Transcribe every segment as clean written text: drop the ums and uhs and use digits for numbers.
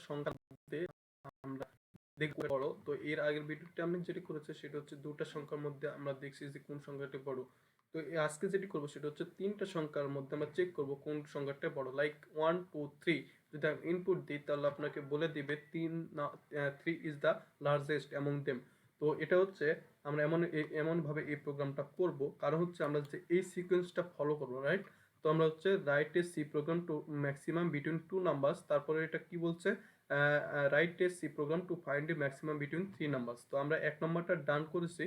সংখ্যার মধ্যে আমরা দেখবো বড়। তো এর আগের ভিডিওতে আমি যেটি করেছি সেটা হচ্ছে দুটা সংখ্যার মধ্যে আমরা দেখছি যে কোন সংখ্যাটি বড়। তো আজকে যেটি করবো সেটা হচ্ছে তিনটা সংখ্যার মধ্যে আমরা চেক করব কোন সংখ্যাটা বড়। লাইক 1 2 3 যদি আমি ইনপুট দিই তাহলে আপনাকে বলে দিবে 3 is the largest among them. তো এটা হচ্ছে আমরা এমনভাবে এই প্রোগ্রামটা করব, কারণ হচ্ছে আমরা যে এই সিকোয়েন্সটা ফলো করবো, রাইট। তো আমরা হচ্ছে write a C program to maximum between two numbers, তারপরে এটা কি বলছে, write a C program to find a maximum between three numbers. তো আমরা এক নম্বরটা ডান করেছি,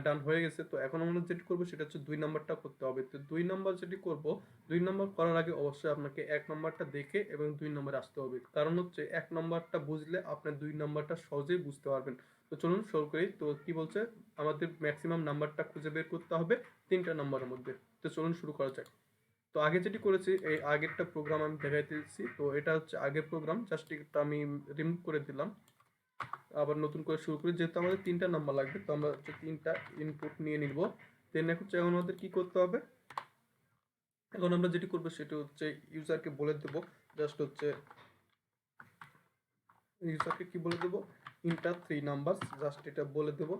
ডান হয়ে গেছে। তো এখন আমরা যেটি করবো সেটা হচ্ছে 2 নাম্বারটা করতে হবে। তো 2 নাম্বার যেটি করব, 2 নাম্বার করার আগে অবশ্যই আপনাকে 1 নাম্বারটা দেখে এবং 2 নম্বরে আসতে হবে, কারণ হচ্ছে 1 নাম্বারটা বুঝলে আপনি 2 নাম্বারটা সহজেই বুঝতে পারবেন। তো চলুন শুরু করি। তো কি বলছে, আমাদের ম্যাক্সিমাম নাম্বারটা খুঁজে বের করতে হবে 3টা নাম্বারের মধ্যে। তো চলুন শুরু করা যাক। তো আগে যেটি করেছি, এই আগেরটা প্রোগ্রাম আমি দেখাইতেছি। তো এটা হচ্ছে আগের প্রোগ্রাম, জাস্ট এটা আমি রিমুভ করে দিলাম, আবার নতুন করে শুরু করি। যেহেতু আমাদের 3টা নাম্বার লাগবে, তো আমরা হচ্ছে 3টা ইনপুট নিয়ে নিব। দেন হচ্ছে এখন আমাদের কি করতে হবে, এখন আমরা যেটি করবো সেটা হচ্ছে ইউজারকে বলে দেব, জাস্ট হচ্ছে ইউজারকে কি বলে দেব, ইন্টার 3 নাম্বার, জাস্ট এটা বলে দেব।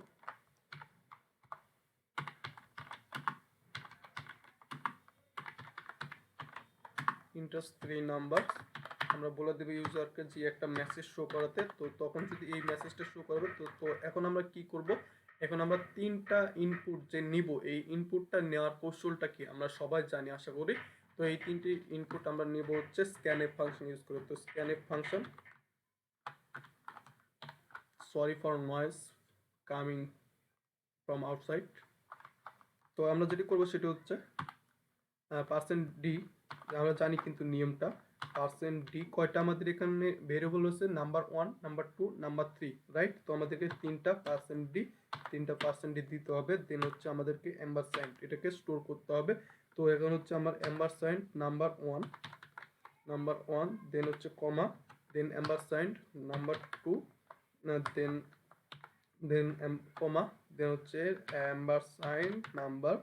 ইন্টার 3 নাম্বার আমরা বলে দেব ইউজারকে যে একটা মেসেজ শো করাতে। তো তখন যদি এই মেসেজটা শো করবে, তো এখন আমরা কি করব, এখন আমরা 3টা ইনপুট যে নিব, এই ইনপুটটা নেওয়ার কৌশলটা কি আমরা সবাই জানি আশা করি। তো এই 3টি ইনপুট আমরা নেব হচ্ছে স্ক্যানএফ ফাংশন ইউজ করে। তো scanf function, sorry for noise coming from outside. তো আমরা যেটি করব সেটা হচ্ছে %d, আমরা জানি কিন্তু নিয়মটা, %d কয়টা আমাদের এখানে ভেরিয়েবল হচ্ছে, নাম্বার 1 নাম্বার 2 নাম্বার 3, রাইট। তো আমাদেরকে 3টা %d দিতে হবে। দেন হচ্ছে আমাদেরকে এম্বারস্যান্ড এটাকে স্টোর করতে হবে। তো এখন হচ্ছে আমার এম্বারস্যান্ড নাম্বার 1 দেন হচ্ছে কমা, দেন এম্বারস্যান্ড নাম্বার 2, দেন দেন কমা, দেন হচ্ছে এম্বারস্যান্ড নাম্বার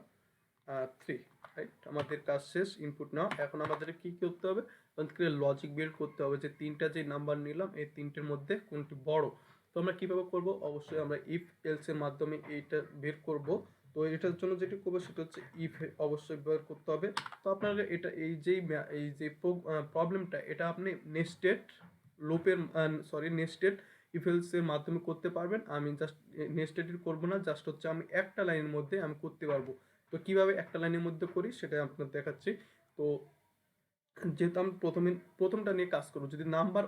3, রাইট। আমাদের কাজ শেষ, ইনপুট নাও। এখন আমাদের কি করতে হবে, লজিক বের করতে হবে যে 3টা যে নাম্বার নিলাম এই 3টের মধ্যে কোনটি বড়। তো আমরা কিভাবে করব, অবশ্যই আমরা ইফ এলস এর মাধ্যমে এইটা বের করব। তো এটার জন্য যেটা করবো সেটা হচ্ছে ইফ অবশ্যই বের করতে হবে। তো আপনারা এটা এই যে প্রবলেমটা এটা আপনি নেস্টেড লুপের নেস্টেড ইফ এলস এর মাধ্যমে করতে পারবেন। আমি জাস্ট নেস্টেড করব না, জাস্ট হচ্ছে আমি একটা লাইনের মধ্যে আমি করতে পারবো। তো কিভাবে একটা লাইনের মধ্যে করি সেটা আপনাদের দেখাচ্ছি। তো যেহেতু আমি প্রথমটা নিয়ে কাজ করবো, যদি নাম্বার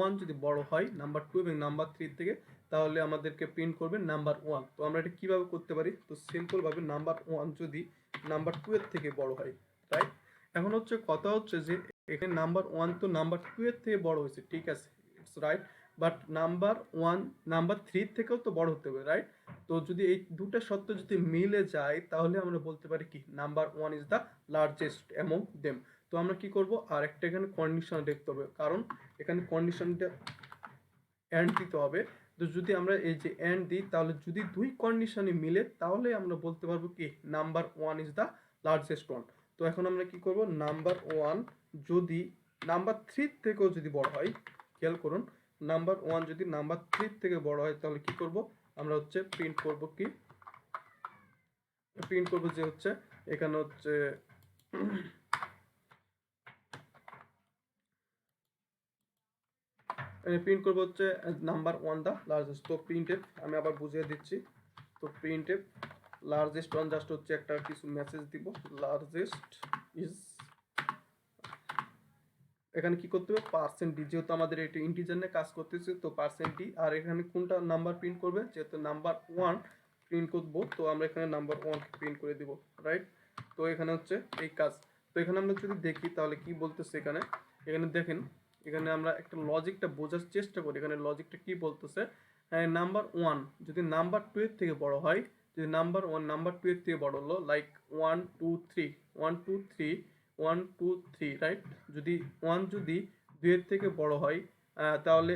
1 যদি বড় হয় নাম্বার 2 এবং নাম্বার 3 থেকে, তাহলে আমাদেরকে প্রিন্ট করবে নাম্বার 1। তো আমরা এটা কিভাবে করতে পারি, তো সিম্পল ভাবে নাম্বার 1 যদি নাম্বার 2 এর থেকে বড় হয়, রাইট। এখন হচ্ছে কথা হচ্ছে যে এখানে নাম্বার 1 তো নাম্বার 2 এর থেকে বড় হয়েছে, ঠিক আছে, it's right. But number 1 number 3 থেকেও তো বড় হতে হবে, রাইট। তো যদি এই দুটা সত্য যদি মিলে যায় তাহলে আমরা বলতে পারি কি, number 1 is the largest among them. তো আমরা কি করব, আর একটা এখানে কন্ডিশন দেখতে হবে, কারণ এখানে কন্ডিশনটা এন্ড দিতে হবে। তো যদি আমরা এই যে এন্ড দিই তাহলে যদি দুই কন্ডিশনে মিলে তাহলে আমরা বলতে পারবো কি, number 1 is the largest one. তো এখন আমরা কি করব, নাম্বার 1 যদি নাম্বার 3 থেকেও যদি বড় হয়, খেয়াল করুন, নাম্বার 1 যদি নাম্বার 3 থেকে বড় হয় তাহলে কি করব, আমরা হচ্ছে প্রিন্ট করব কি, প্রিন্ট করব যে হচ্ছে এখানে হচ্ছে প্রিন্ট করবো হচ্ছে নাম্বার 1 দা লার্জেস্ট। তো প্রিন্টএফ আমি আবার বুঝিয়ে দিচ্ছি। তো প্রিন্টএফ লার্জেস্ট ওয়ান, জাস্ট হচ্ছে একটা কিছু মেসেজ দিব, লার্জেস্ট ইজ, এখানে কি করতে হবে %d, যেহেতু আমাদের এটা ইন্টিজার নিয়ে কাজ করতেছে তো %d। আর এখানে কোনটা নাম্বার প্রিন্ট করবে, যেহেতু নাম্বার 1 প্রিন্ট করব তো আমরা এখানে নাম্বার 1 প্রিন্ট করে দিব, রাইট। তো এখানে হচ্ছে এই কাজ। তো এখানে আমরা যদি দেখি তাহলে কি বলতেছে, এখানে এখানে দেখেন, এখানে আমরা একটা লজিকটা বোঝার চেষ্টা করি। এখানে লজিকটা কি বলতেছে, নাম্বার 1 যদি নাম্বার 2 এর থেকে বড় হয়, যদি নাম্বার 1 নাম্বার 2 এর থেকে বড় হলো, লাইক 1 2 3 1 2 3 1 2 3, রাইট। যদি 1 যদি 2 এর থেকে বড় হয় তাহলে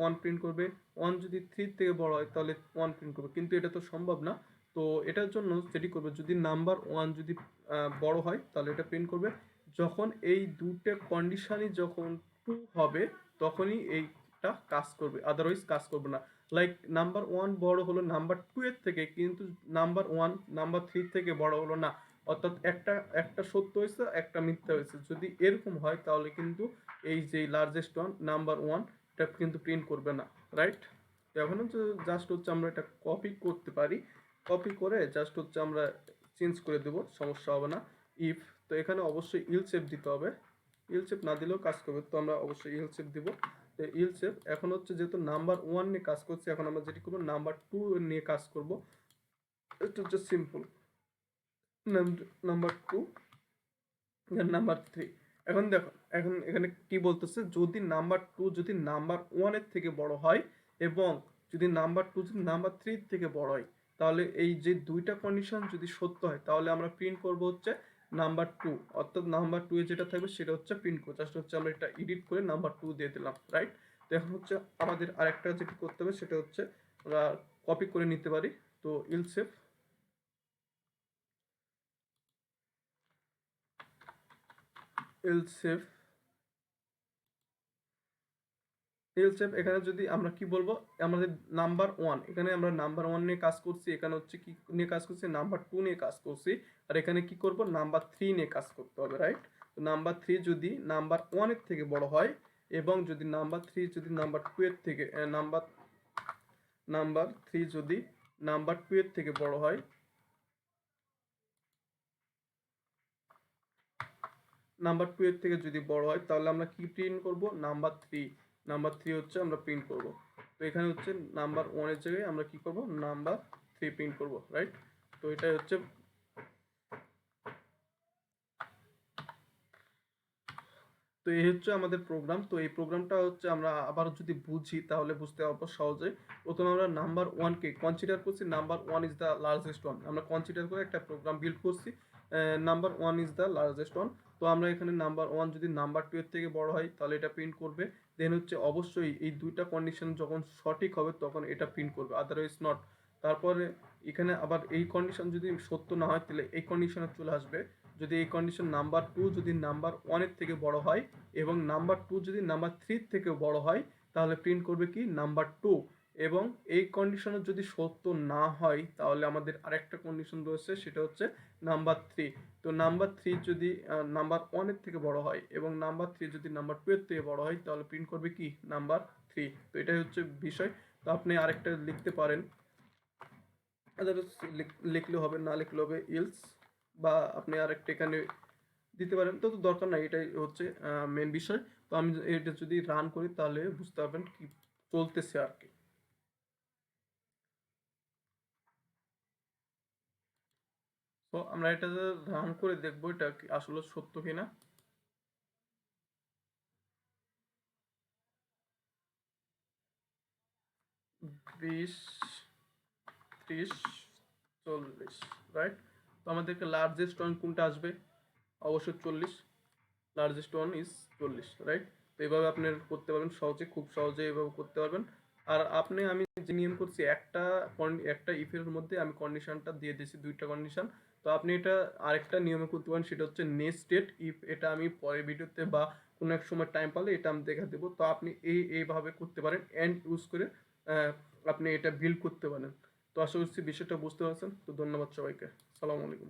1 প্রিন্ট করবে, 1 যদি 3 থেকে বড় হয় তাহলে 1 প্রিন্ট করবে, কিন্তু এটা তো সম্ভব না। তো এটার জন্য যেটি করবে, যদি নাম্বার 1 যদি বড় হয় তাহলে এটা প্রিন্ট করবে, যখন এই দুটো কন্ডিশনই যখন টু হবে তখনই এইটা কাজ করবে, আদারওয়াইজ কাজ করবে না। লাইক নাম্বার ওয়ান বড় হলো নাম্বার টু এর থেকে, কিন্তু নাম্বার ওয়ান নাম্বার থ্রি থেকে বড় হলো না। অর্থাৎ একটা একটা সত্য হয়েছে, একটা মিথ্যা হয়েছে। যদি এরকম হয় তাহলে কিন্তু এই যে লার্জেস্ট ওয়ান নাম্বার ওয়ান এটা কিন্তু প্রিন্ট করবে না, রাইট? এখন হচ্ছে জাস্ট হচ্ছে আমরা এটা কপি করতে পারি, কপি করে জাস্ট হচ্ছে আমরা চেঞ্জ করে দেবো, সমস্যা হবে না। ইফ, তো এখানে অবশ্যই ইল সেভ দিতে হবে, ইল সেভ না দিলেও কাজ করবে, তো আমরা অবশ্যই ইল সেভ দিব। তো ইল সেভ এখন হচ্ছে যেহেতু নাম্বার ওয়ান নিয়ে কাজ করছি, এখন আমরা যেটি করবো নাম্বার টু নিয়ে কাজ করব। এটা হচ্ছে simple, number two number three. এখন দেখো, এখন এখানে কি বলতেছে, যদি নাম্বার টু যদি নাম্বার ওয়ানের থেকে বড় হয় এবং যদি নাম্বার টু যদি নাম্বার থ্রির থেকে বড় হয়, তাহলে এই যে দুইটা কন্ডিশন যদি সত্য হয় তাহলে আমরা প্রিন্ট করব হচ্ছে নাম্বার টু। অর্থাৎ নাম্বার টু এ যেটা থাকবে সেটা হচ্ছে প্রিন্ট করব। জাস্ট হচ্ছে আমরা এটা এডিট করে নাম্বার টু দিয়ে দিলাম, রাইট? তো এখন হচ্ছে আমাদের আরেকটা যেটা করতে হবে সেটা হচ্ছে আমরা কপি করে নিতে পারি। তো ইলসেফ ইলসেফ এলসেফ এখানে যদি আমরা কি বলবো, আমাদের নাম্বার ওয়ান, এখানে আমরা নাম্বার ওয়ান নিয়ে কাজ করছি, এখানে হচ্ছে কি নিয়ে কাজ করছি, নাম্বার টু নিয়ে কাজ করছি। আর এখানে কি করব, নাম্বার থ্রি নিয়ে কাজ করতে হবে, রাইট? তো নাম্বার থ্রি যদি নাম্বার ওয়ানের থেকে বড় হয় এবং যদি নাম্বার থ্রি যদি নাম্বার টু এর থেকে নাম্বার নাম্বার থ্রি যদি নাম্বার টু এর থেকে বড় হয়, নাম্বার টু এর থেকে যদি বড় হয় তাহলে আমরা কি প্রিন্ট করব, নাম্বার থ্রি। নাম্বার থ্রি হচ্ছে আমরা প্রিন্ট করব। তো এখানে হচ্ছে নাম্বার ওয়ানের জায়গায় আমরা কি করব, নাম্বার থ্রি প্রিন্ট করব, রাইট? তো এটাই হচ্ছে, তো এই হচ্ছে আমাদের প্রোগ্রাম। তো এই প্রোগ্রামটা হচ্ছে আমরা আবার যদি বুঝি তাহলে বুঝতে পারবো সহজে। প্রথমে আমরা নাম্বার ওয়ানকে কনসিডার করছি, number one is the largest one, আমরা কনসিডার করে একটা প্রোগ্রাম বিল্ড করছি, number one is the largest one. তো আমরা এখানে নাম্বার ওয়ান যদি নাম্বার টু এর থেকে বড় হয় তাহলে এটা প্রিন্ট করবে। দেন হচ্ছে অবশ্যই এই দুইটা কন্ডিশন যখন সঠিক হবে তখন এটা প্রিন্ট করবে, আদারওয়াইজ নট। তারপরে এখানে আবার এই কন্ডিশন যদি সত্য না হয় তাহলে এই কন্ডিশনে চলে আসবে, যদি এই কন্ডিশন নাম্বার টু যদি নাম্বার ওয়ানের থেকে বড় হয় এবং নাম্বার টু যদি নাম্বার থ্রির থেকে বড় হয় তাহলে প্রিন্ট করবে কি, নাম্বার টু। এবং এই কন্ডিশনে যদি সত্য না হয় তাহলে আমাদের আরেকটা কন্ডিশন রয়েছে, সেটা হচ্ছে নাম্বার থ্রি। তো নাম্বার থ্রি যদি নাম্বার ওয়ানের থেকে বড় হয় এবং নাম্বার থ্রি যদি নাম্বার টু এর থেকে বড় হয় তাহলে প্রিন্ট করবে কি, নাম্বার থ্রি। তো এটাই হচ্ছে বিষয়। তো আপনি আরেকটা লিখতে পারেন, লিখলে হবে, না লিখলে হবে ইলস, বা আপনি আরেকটা এখানে দিতে পারেন। তো দরকার নাই, এটাই হচ্ছে মেন বিষয়। তো আমি এটা যদি রান করি তাহলে বুঝতে পারবেন কি চলতেছে আর কি। তো আমরা এটা রান করে দেখবো এটা কি আসলে সত্য কিনা। 20, 30, 40, রাইট? তো আমাদেরকে লার্জেস্ট ওয়ান কোনটা আসবে, অবশ্যই 40, লার্জেস্ট ওয়ান ইজ 40, রাইট? তো এইভাবে আপনি করতে পারবেন সহজে, খুব সহজে এইভাবে করতে পারবেন। আর আপনি, আমি যে নিয়ম করছি একটা ইফের মধ্যে আমি কন্ডিশনটা দিয়ে দিয়েছি, দুইটা কন্ডিশন। তো আপনি এটা আরেকটা নিয়মে করতে পারেন, সেটা হচ্ছে নেস্টেড ইফ। এটা আমি পরের ভিডিওতে বা কোনো এক সময় টাইম পালে এটা আমি দেখা দেবো। তো আপনি এইভাবে করতে পারেন, এন্ড ইউজ করে আপনি এটা বিল্ড করতে পারেন। তো আশা করছি বিষয়টা বুঝতে পারছেন। তো ধন্যবাদ সবাইকে, সালাম আলাইকুম।